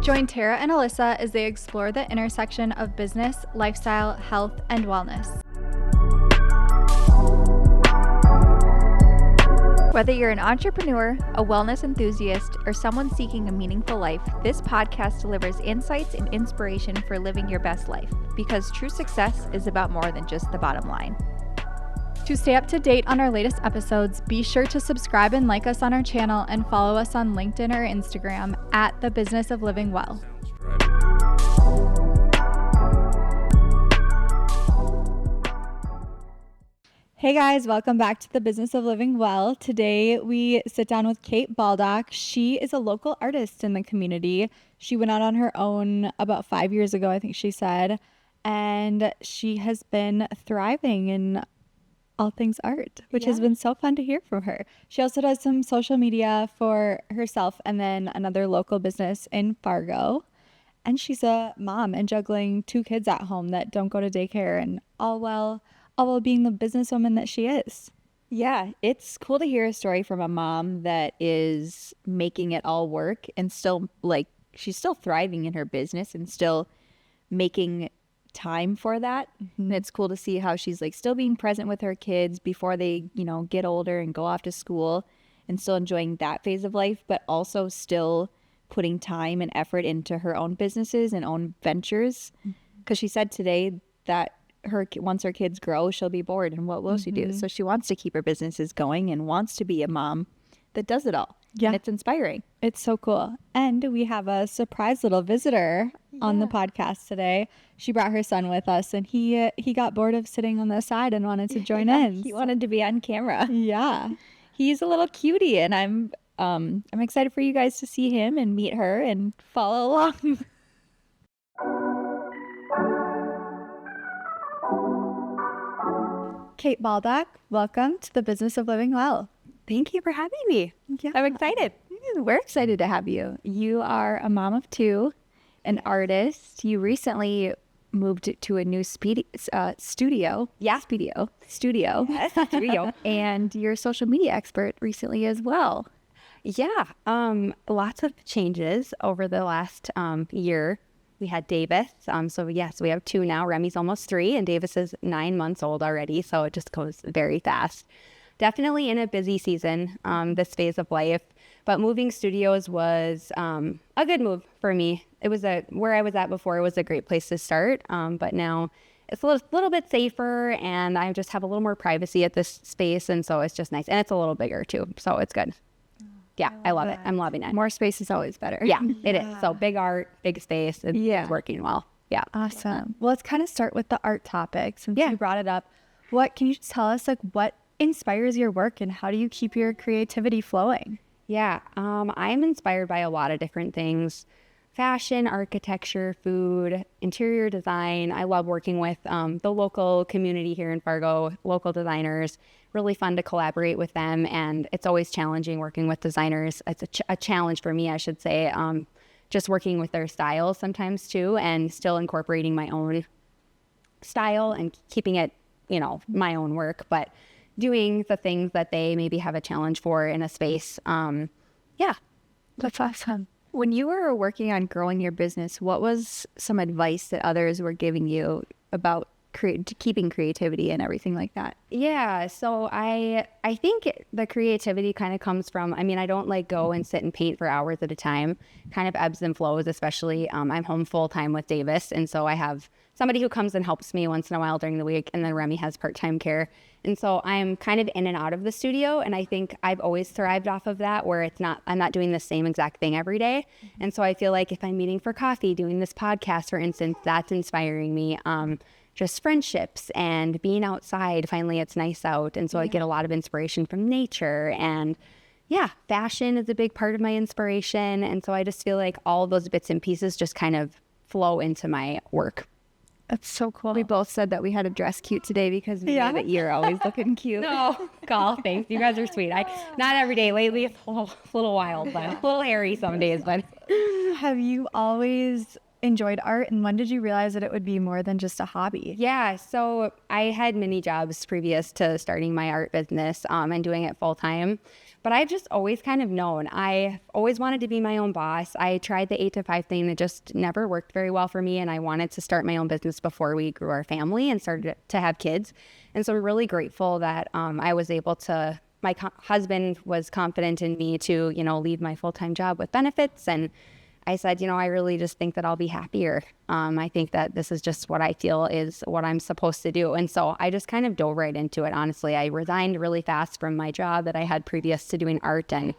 Join Tara and Alyssa as they explore the intersection of business, lifestyle, health, and wellness. Whether you're an entrepreneur, a wellness enthusiast, or someone seeking a meaningful life, this podcast delivers insights and inspiration for living your best life, because true success is about more than just the bottom line. To stay up to date on our latest episodes, be sure to subscribe and like us on our channel and follow us on LinkedIn or Instagram at The Business of Living Well. Hey guys, welcome back to The Business of Living Well. Today we sit down with Kate Baldock. She is a local artist in the community. She went out on her own about 5 years ago, I think she said, and she has been thriving in all things art, which has been so fun to hear from her. She also does some social media for herself and then another local business in Fargo. And she's a mom and juggling 2 kids at home that don't go to daycare, and all while being the businesswoman that she is. Yeah, it's cool to hear a story from a mom that is making it all work and still, she's still thriving in her business and still making time for that. And it's cool to see how she's still being present with her kids before they, get older and go off to school, and still enjoying that phase of life, but also still putting time and effort into her own businesses and own ventures. Because she said today that once her kids grow, she'll be bored, and what will she do? So she wants to keep her businesses going and wants to be a mom that does it all. Yeah. And it's inspiring. It's so cool. And we have a surprise little visitor on the podcast today. She brought her son with us, and he got bored of sitting on the side and wanted to join in. He wanted to be on camera. Yeah. He's a little cutie, and I'm excited for you guys to see him and meet her and follow along. Kate Baldock, welcome to The Business of Living Well. Thank you for having me. Yeah. I'm excited. We're excited to have you. You are a mom of 2, an artist. You recently moved to a new studio. Yeah. Studio. Yes, studio. And you're a social media expert recently as well. Yeah. Lots of changes over the last year. We had Davis. So yes, we have 2 now. Remy's almost 3 and Davis is 9 months old already. So it just goes very fast. Definitely in a busy season, this phase of life. But moving studios was a good move for me. It was where I was at before, it was a great place to start. But now it's a little bit safer, and I just have a little more privacy at this space. And so it's just nice. And it's a little bigger too. So it's good. Yeah, I love it. I'm loving it. More space is always better. Yeah, it is. So big art, big space. It's working well. Yeah. Awesome. Well, let's kind of start with the art topic since you brought it up. Can you just tell us what inspires your work and how do you keep your creativity flowing? Yeah, I'm inspired by a lot of different things. Fashion, architecture, food, interior design. I love working with the local community here in Fargo, local designers. Really fun to collaborate with them, and it's always challenging working with designers. It's a challenge for me, I should say, just working with their styles sometimes too, and still incorporating my own style and keeping it, my own work, but doing the things that they maybe have a challenge for in a space. Yeah. That's awesome. When you were working on growing your business, what was some advice that others were giving you about keeping creativity and everything like that? Yeah, so I think the creativity kind of comes from, I don't go and sit and paint for hours at a time. Kind of ebbs and flows, especially I'm home full time with Davis, and so I have somebody who comes and helps me once in a while during the week, and then Remy has part-time care. And so I'm kind of in and out of the studio, and I think I've always thrived off of that, where I'm not doing the same exact thing every day. And so I feel like if I'm meeting for coffee, doing this podcast, for instance, that's inspiring me. Just friendships and being outside. Finally, it's nice out. And so I get a lot of inspiration from nature. And fashion is a big part of my inspiration. And so I just feel like all those bits and pieces just kind of flow into my work. That's so cool. We both said that we had to dress cute today because we know that you're always looking cute. No, thanks. You guys are sweet. Not every day. Lately, it's a little wild, but a little hairy some days. But have you always enjoyed art, and when did you realize that it would be more than just a hobby? Yeah, so I had many jobs previous to starting my art business and doing it full time. But I've just always kind of known. I always wanted to be my own boss. I tried the 8 to 5 thing. It just never worked very well for me. And I wanted to start my own business before we grew our family and started to have kids. And so I'm really grateful that I was able to, my husband was confident in me to, leave my full-time job with benefits. And I said, I really just think that I'll be happier. I think that this is just what I feel is what I'm supposed to do. And so I just kind of dove right into it. Honestly, I resigned really fast from my job that I had previous to doing art. And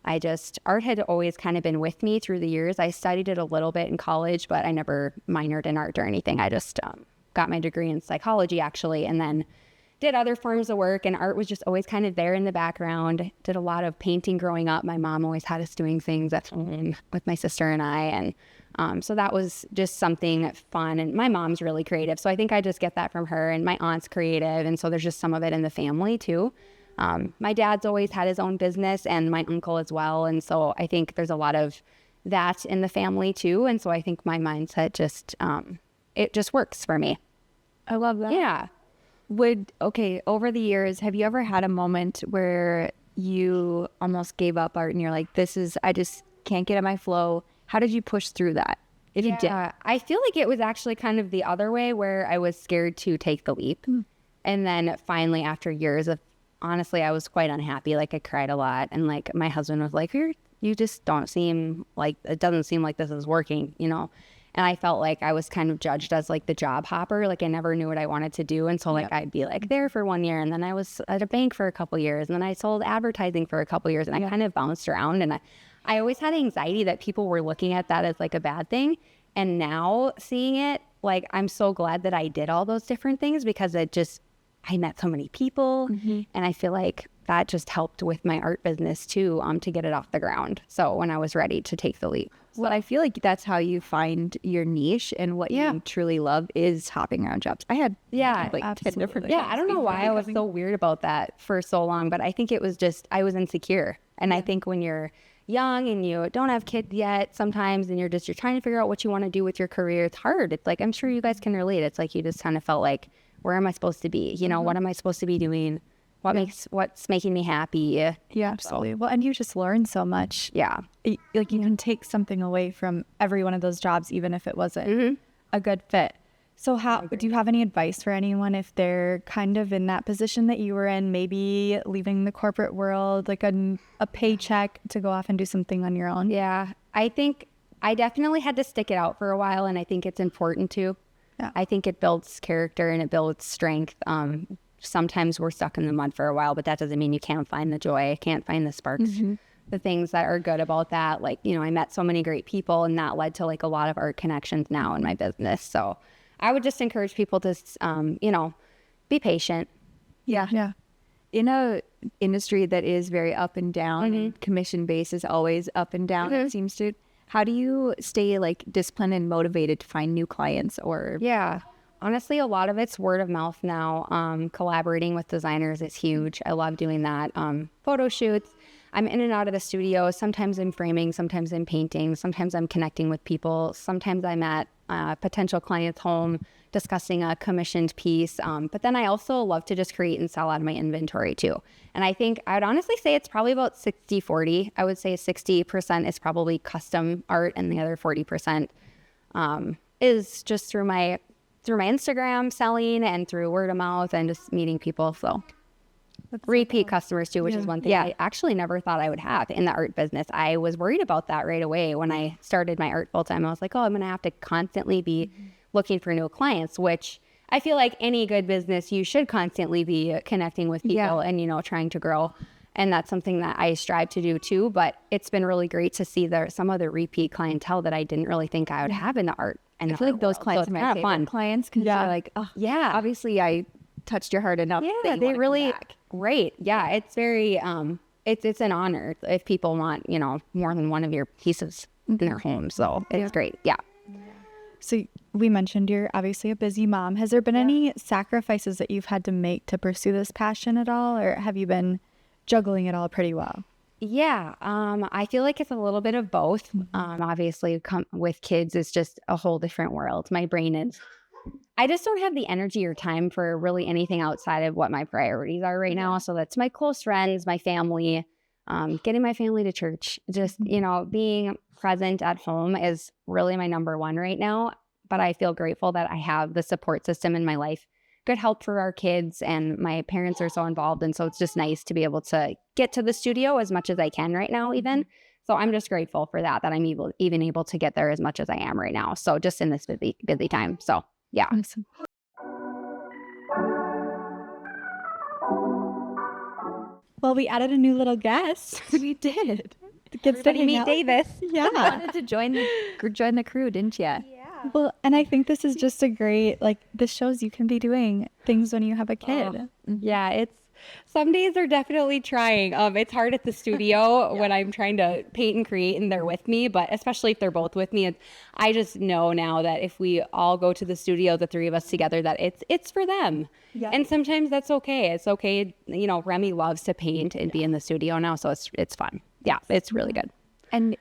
art had always kind of been with me through the years. I studied it a little bit in college, but I never minored in art or anything. I just got my degree in psychology, actually, and then did other forms of work, and art was just always kind of there in the background. Did a lot of painting growing up. My mom always had us doing things at home with my sister and I, and so that was just something fun. And my mom's really creative, so I think I just get that from her, and my aunt's creative, and so there's just some of it in the family too. My dad's always had his own business, and my uncle as well, and so I think there's a lot of that in the family too, and so I think my mindset just it just works for me. I love that. Yeah. Over the years, have you ever had a moment where you almost gave up art and you're like, I just can't get in my flow? How did you push through that? If you did? I feel like it was actually kind of the other way, where I was scared to take the leap. And then finally, after years of, honestly, I was quite unhappy. Like, I cried a lot. And like, my husband was like, you just don't seem like, it doesn't seem like this is working, And I felt like I was kind of judged as like the job hopper. Like, I never knew what I wanted to do. And so like, I'd be like there for 1 year, and then I was at a bank for a couple years, and then I sold advertising for a couple years, and I kind of bounced around. And I always had anxiety that people were looking at that as like a bad thing. And now seeing it, like, I'm so glad that I did all those different things, because I met so many people, and I feel like that just helped with my art business too, to get it off the ground. So when I was ready to take the leap. Well, I feel like that's how you find your niche, and what you truly love is hopping around jobs. I had like 10 different Yeah, I don't know why I was so weird about that for so long, but I think it was just I was insecure. And I think when you're young and you don't have kids yet sometimes, and you're trying to figure out what you want to do with your career, it's hard. It's like, I'm sure you guys can relate. It's like you just kind of felt like, where am I supposed to be? What am I supposed to be doing? What's making me happy? Yeah, absolutely. Well, and you just learn so much. Yeah. Like, you can take something away from every one of those jobs, even if it wasn't a good fit. So do you have any advice for anyone if they're kind of in that position that you were in, maybe leaving the corporate world, like a paycheck to go off and do something on your own? Yeah. I think I definitely had to stick it out for a while, and I think it's important to. Yeah. I think it builds character and it builds strength. Sometimes we're stuck in the mud for a while, but that doesn't mean you can't find the joy, can't find the sparks, the things that are good about that. Like, I met so many great people, and that led to like a lot of art connections now in my business. So I would just encourage people to, be patient. Yeah. Yeah. In a industry that is very up and down, commission base is always up and down, it seems to. How do you stay like disciplined and motivated to find new clients or? Yeah. Honestly, a lot of it's word of mouth now. Collaborating with designers is huge. I love doing that. Photo shoots. I'm in and out of the studio. Sometimes I'm framing, sometimes I'm painting, sometimes I'm connecting with people. Sometimes I'm at a potential client's home discussing a commissioned piece. But then I also love to just create and sell out of my inventory too. And I think I would honestly say it's probably about 60-40. I would say 60% is probably custom art, and the other 40% is just through my Instagram selling and through word of mouth and just meeting people. So repeat customers too, which is one thing I actually never thought I would have in the art business. I was worried about that right away when I started my art full time. I was like, I'm going to have to constantly be looking for new clients, which I feel like any good business, you should constantly be connecting with people and, trying to grow. And that's something that I strive to do too. But it's been really great to see some of the repeat clientele that I didn't really think I would have in the art. And I feel like those clients are my favorite clients, because they're like, obviously I touched your heart enough. Yeah, they really great. Yeah, it's very it's an honor if people want more than one of your pieces in their home. So it's great. Yeah. So we mentioned you're obviously a busy mom. Has there been any sacrifices that you've had to make to pursue this passion at all, or have you been juggling it all pretty well? Yeah, I feel like it's a little bit of both. Obviously, with kids is just a whole different world. My brain is, I just don't have the energy or time for really anything outside of what my priorities are right now. So that's my close friends, my family, getting my family to church. Just, being present at home is really my number one right now. But I feel grateful that I have the support system in my life, good help for our kids, and my parents are so involved. And so it's just nice to be able to get to the studio as much as I can right now, even. So I'm just grateful for that I'm even able to get there as much as I am right now. So just in this busy time. So yeah. Awesome. Well, we added a new little guest. We did. Gets to hang out. Davis. Yeah. Wanted to join the crew, didn't you? Well, and I think this is just a great, this shows you can be doing things when you have a kid. Yeah, some days are definitely trying. It's hard at the studio when I'm trying to paint and create and they're with me, but especially if they're both with me, I just know now that if we all go to the studio, the three of us together, that it's for them. Yeah. And sometimes that's okay. It's okay. Remy loves to paint and be in the studio now, so it's fun. Yeah, it's really good. And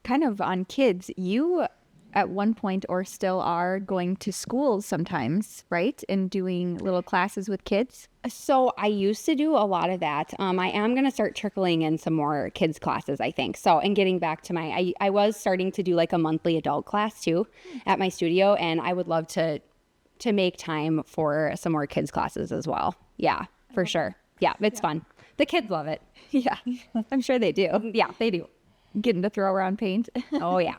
kind of on kids, you at one point or still are going to schools sometimes, right? And doing little classes with kids. So I used to do a lot of that. I am going to start trickling in some more kids classes, I think. So, and getting back to I was starting to do a monthly adult class too at my studio. And I would love to make time for some more kids classes as well. Yeah, for sure. Yeah, it's fun. The kids love it. Yeah, I'm sure they do. Yeah, they do. Getting to throw around paint. Oh, yeah.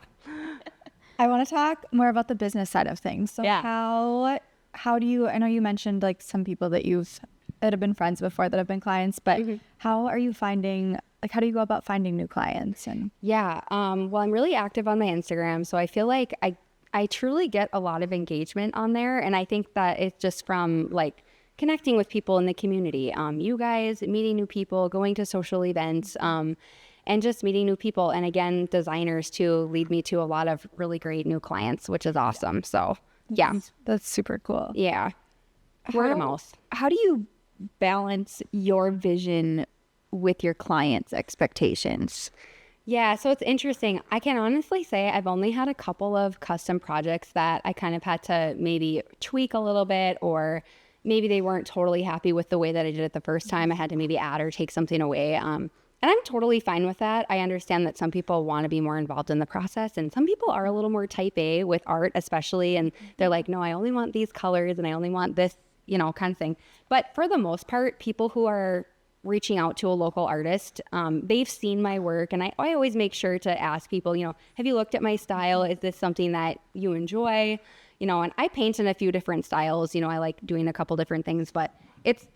I want to talk more about the business side of things. So Yeah. how do you, I know you mentioned some people that have been friends before that have been clients, but how are you finding, how do you go about finding new clients? And Yeah. Well, I'm really active on my Instagram. So I feel like I truly get a lot of engagement on there. And I think that it's just from connecting with people in the community. You guys, meeting new people, going to social events, and just meeting new people. And again, designers too lead me to a lot of really great new clients, which is awesome. So yeah, that's super cool. yeah. Word of mouth. How do you balance your vision with your clients' expectations? Yeah, so it's interesting. I can honestly say I've only had a couple of custom projects that I kind of had to maybe tweak a little bit, or maybe they weren't totally happy with the way that I did it the first time. I had to maybe add or take something away. And I'm totally fine with that. I understand that some people want to be more involved in the process, and some people are a little more type A with art, especially. And they're like, no, I only want these colors and I only want this, kind of thing. But for the most part, people who are reaching out to a local artist, they've seen my work. And I always make sure to ask people, have you looked at my style? Is this something that you enjoy? And I paint in a few different styles. I like doing a couple different things, but it's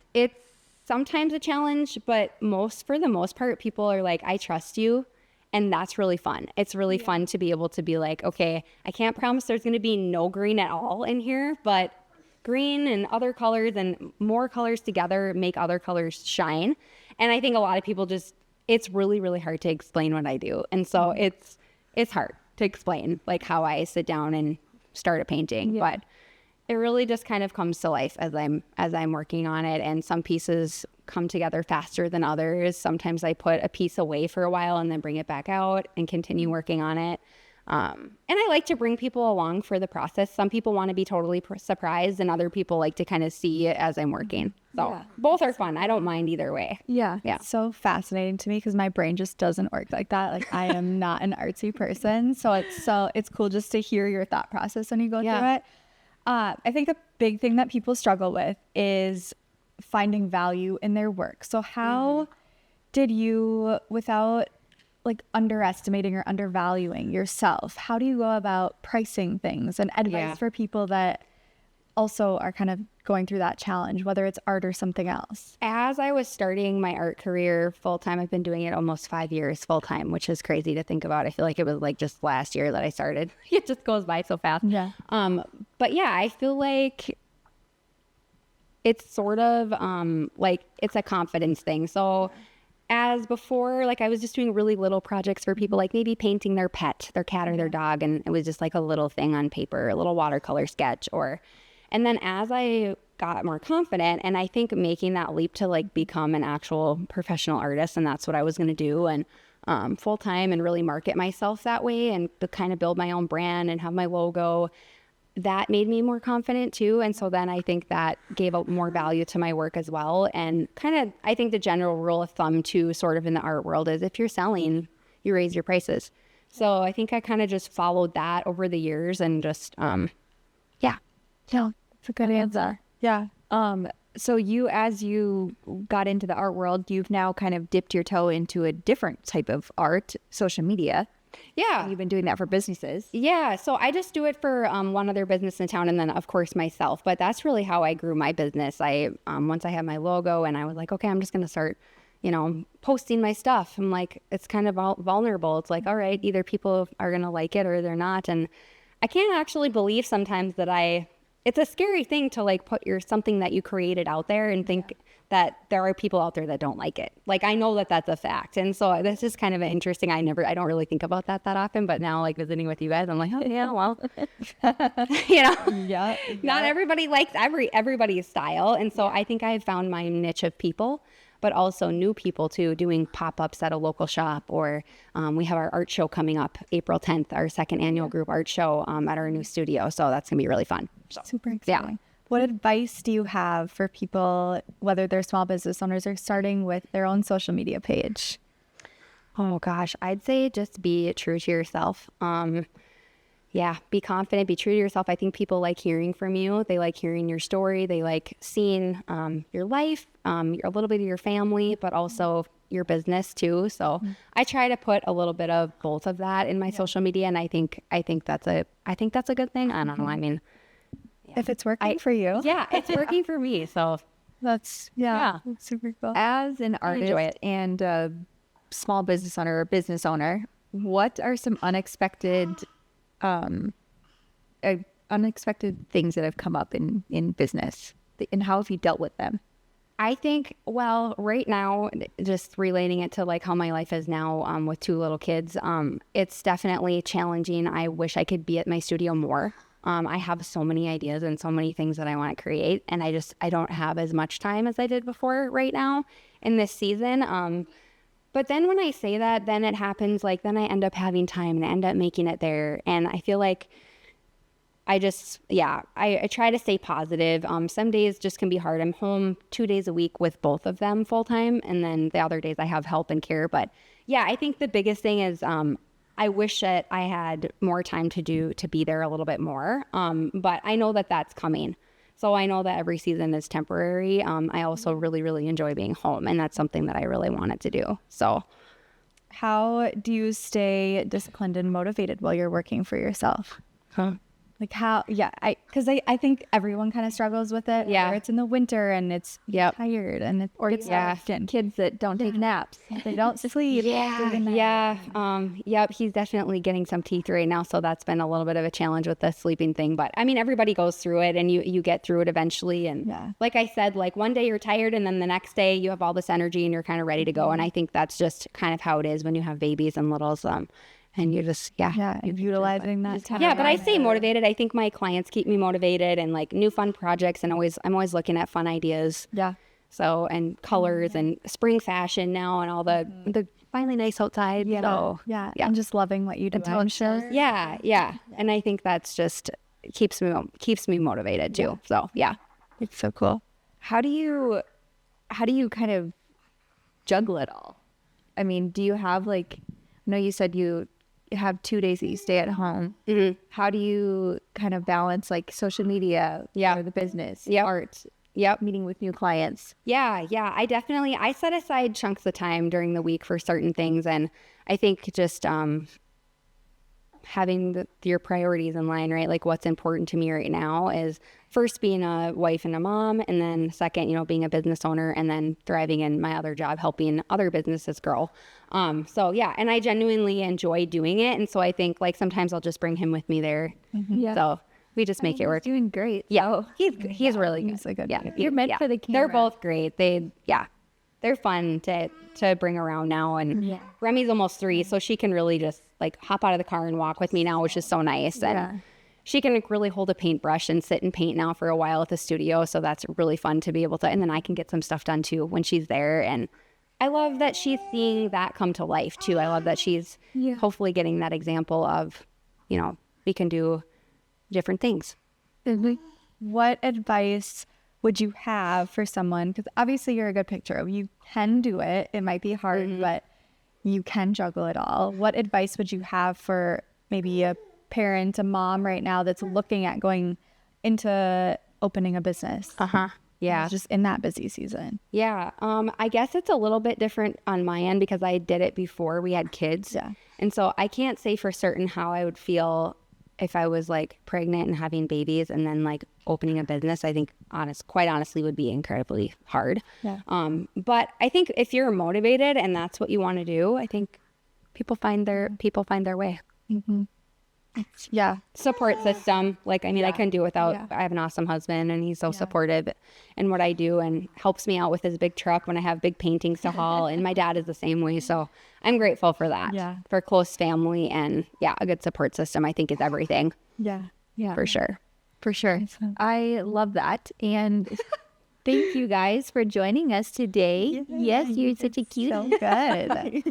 sometimes a challenge, but for the most part, people are like, I trust you. And that's really fun. It's really fun to be able to be like, okay, I can't promise there's going to be no green at all in here, but green and other colors and more colors together make other colors shine. And I think a lot of people it's really, really hard to explain what I do. And so it's hard to explain how I sit down and start a painting, but it really just kind of comes to life as I'm working on it. And some pieces come together faster than others. Sometimes I put a piece away for a while and then bring it back out and continue working on it. And I like to bring people along for the process. Some people want to be totally surprised, and other people like to kind of see it as I'm working. So both are fun. I don't mind either way. Yeah. It's so fascinating to me because my brain just doesn't work like that. I am not an artsy person. So it's cool just to hear your thought process when you go through it. I think a big thing that people struggle with is finding value in their work. So how did you, without underestimating or undervaluing yourself, how do you go about pricing things and advice for people that also are kind of going through that challenge, whether it's art or something else? As I was starting my art career full-time, I've been doing it almost 5 years full-time, which is crazy to think about. I feel like it was just last year that I started. It just goes by so fast. Yeah. But yeah, I feel like it's sort of it's a confidence thing. So as before, I was just doing really little projects for people, maybe painting their pet, their cat or their dog. And it was just a little thing on paper, a little watercolor sketch. And then as I got more confident, and I think making that leap to like become an actual professional artist, and that's what I was going to do, and full time, and really market myself that way, and to kind of build my own brand and have my logo, that made me more confident too. And so then I think that gave up more value to my work as well. And kind of, I think the general rule of thumb too, sort of in the art world, is if you're selling, you raise your prices. So I think I kind of just followed that over the years, and just yeah. Yeah, it's a good answer. Yeah. So as you got into the art world, you've now kind of dipped your toe into a different type of art, social media. Yeah. You've been doing that for businesses. Yeah, so I just do it for one other business in town, and then of course myself. But that's really how I grew my business. I once I had my logo, and I was like, okay, I'm just gonna start, posting my stuff. I'm like, it's kind of vulnerable. It's like, all right, either people are gonna like it or they're not. And I can't actually believe sometimes that it's a scary thing to like put something that you created out there and think that there are people out there that don't like it. Like, I know that that's a fact. And so this is kind of interesting. I don't really think about that often, but now like visiting with you guys, I'm like, oh yeah, well, Yeah. not everybody likes everybody's style. And so I think I've found my niche of people, but also new people too, doing pop-ups at a local shop, or we have our art show coming up April 10th, our second annual group art show at our new studio. So that's gonna be really fun. So, Super exciting. What advice do you have for people, whether they're small business owners or starting with their own social media page? Oh gosh, I'd say just be true to yourself. Be confident, be true to yourself. I think people like hearing from you. They like hearing your story. They like seeing your life, a little bit of your family, but also your business too. So I try to put a little bit of both of that in my social media, and I think that's a good thing. I don't know. I mean, If it's working for you. yeah, it's working for me. So That's super cool. As an artist and a small business owner or business owner, what are some unexpected things that have come up in business, and how have you dealt with them? I think, well, right now, just relating it to like how my life is now with 2 little kids, it's definitely challenging. I wish I could be at my studio more. I have so many ideas and so many things that I want to create, and I don't have as much time as I did before right now in this season. But then when I say that, then it happens, like, then I end up having time and I end up making it there. And I feel like I try to stay positive. Some days just can be hard. I'm home 2 days a week with both of them full time, and then the other days I have help and care. But yeah, I think the biggest thing is I wish that I had more time to be there a little bit more. But I know that that's coming. So I know that every season is temporary. I also really, really enjoy being home, and that's something that I really wanted to do. So How do you stay disciplined and motivated while you're working for yourself? Like how, because I think everyone kind of struggles with it. Yeah. Whether it's in the winter and it's tired and it's Kids that don't take naps. they don't sleep. He's definitely getting some teeth right now. So that's been a little bit of a challenge with the sleeping thing. But I mean, everybody goes through it, and you get through it eventually. And like I said, like one day you're tired, and then the next day you have all this energy and you're kind of ready to go. And I think that's just kind of how it is when you have babies and littles. And you're just, utilizing that time. Yeah, but I stay motivated. I think my clients keep me motivated, and like new fun projects, and I'm always looking at fun ideas. Yeah. So, and colors and spring fashion now, and all the finally nice outside. Yeah. So, And just loving what you do. Yeah. And I think that's just keeps me motivated too. So, yeah. It's so cool. How do you kind of juggle it all? I mean, do you have I know you said you have 2 days that you stay at home. Mm-hmm. How do you kind of balance like social media or the business, art, meeting with new clients? Yeah. I set aside chunks of time during the week for certain things. And I think just having your priorities in line, right? Like what's important to me right now is first being a wife and a mom, and then second, being a business owner, and then thriving in my other job, helping other businesses grow. So yeah, and I genuinely enjoy doing it. And so I think like sometimes I'll just bring him with me there. Yeah. So we just make it work. He's doing great. Yeah. He's really good. He's a good yeah. You're meant for the camera. They're both great. They're fun to bring around now. And Remy's almost 3, so she can really just like hop out of the car and walk with me now, which is so nice. And she can really hold a paintbrush and sit and paint now for a while at the studio. So that's really fun to be able to, and then I can get some stuff done too when she's there. And I love that she's seeing that come to life too. I love that she's hopefully getting that example of, you know, we can do different things. What advice would you have for someone? Because obviously you're a good picture. You can do it. It might be hard, but you can juggle it all. What advice would you have for maybe a parent, a mom right now that's looking at going into opening a business? Yeah. Just in that busy season. Yeah. I guess it's a little bit different on my end because I did it before we had kids. Yeah. And so I can't say for certain how I would feel if I was like pregnant and having babies and then like opening a business. I think quite honestly would be incredibly hard. Yeah. But I think if you're motivated and that's what you want to do, I think people find their way. Yeah. Support system. Like, I mean, I couldn't do it without, I have an awesome husband and he's so supportive in what I do and helps me out with his big truck when I have big paintings to haul. And my dad is the same way. So I'm grateful for that. Yeah. For close family and a good support system, I think is everything. Yeah. Yeah. For sure. For sure. I love that. And thank you guys for joining us today. Yes, you're such a cute. So good.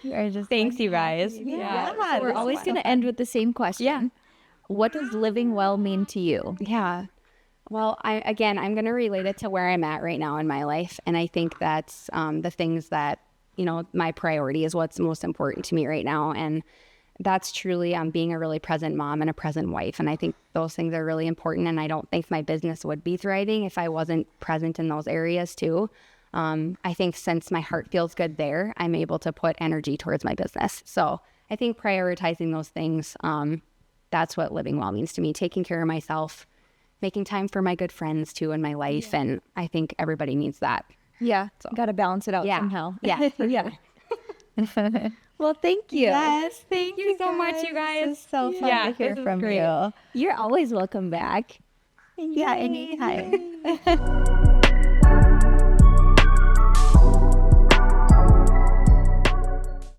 You're just Thanks, you guys. Yeah. We're always going to end with the same question. Yeah. What does living well mean to you? Yeah. Well, I'm going to relate it to where I'm at right now in my life. And I think that's the things that, you know, my priority is what's most important to me right now. And that's truly being a really present mom and a present wife. And I think those things are really important. And I don't think my business would be thriving if I wasn't present in those areas too. I think since my heart feels good there, I'm able to put energy towards my business. So I think prioritizing those things, that's what living well means to me. Taking care of myself, making time for my good friends too in my life. And I think everybody needs that. Yeah. So. Got to balance it out somehow. Yeah. Yeah. Well, thank you. Yes, thank you so much, you guys. It's so fun to hear from you. You're always welcome back. Yeah, anytime.